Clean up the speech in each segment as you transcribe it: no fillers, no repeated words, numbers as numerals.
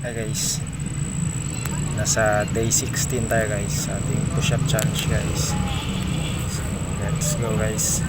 Hi guys, nasa day 16 tayo guys sa ating push-up challenge guys. So let's go guys.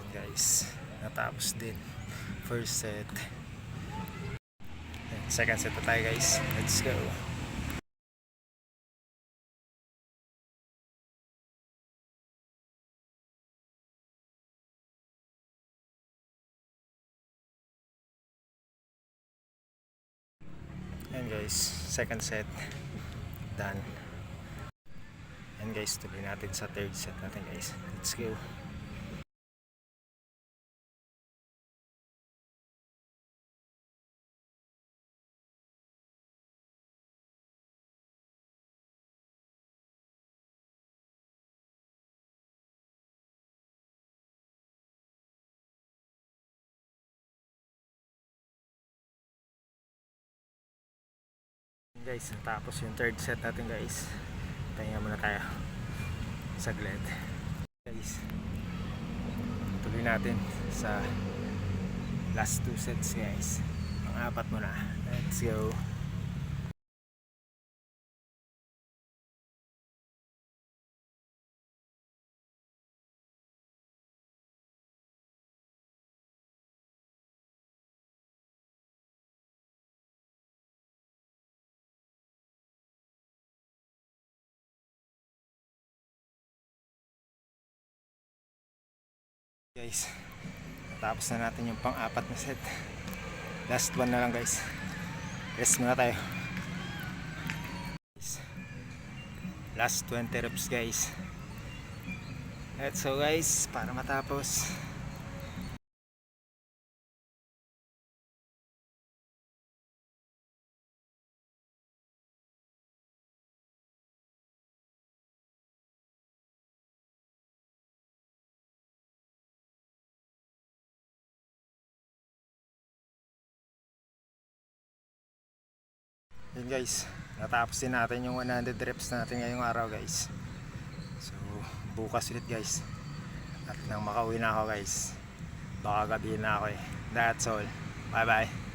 Guys, natapos din first set. Second set na tayo guys. Let's go. And guys, second set done. And guys, tuloy natin sa third set natin guys. Let's go. Guys, natapos yung third set natin guys. Pahinga muna tayo saglit guys. Tuloy natin sa last two sets guys. Pang-apat muna. Let's go. Guys, tapos na natin yung pang-apat na set. Last one na lang guys. Rest muna tayo. Last 20 reps guys. Let's go guys, para matapos. Yun guys, natapos din natin yung 100 reps natin ngayong araw guys. So bukas ulit guys. At nang makauwi na ako guys, baka gabihin na ako eh. That's all. Bye bye.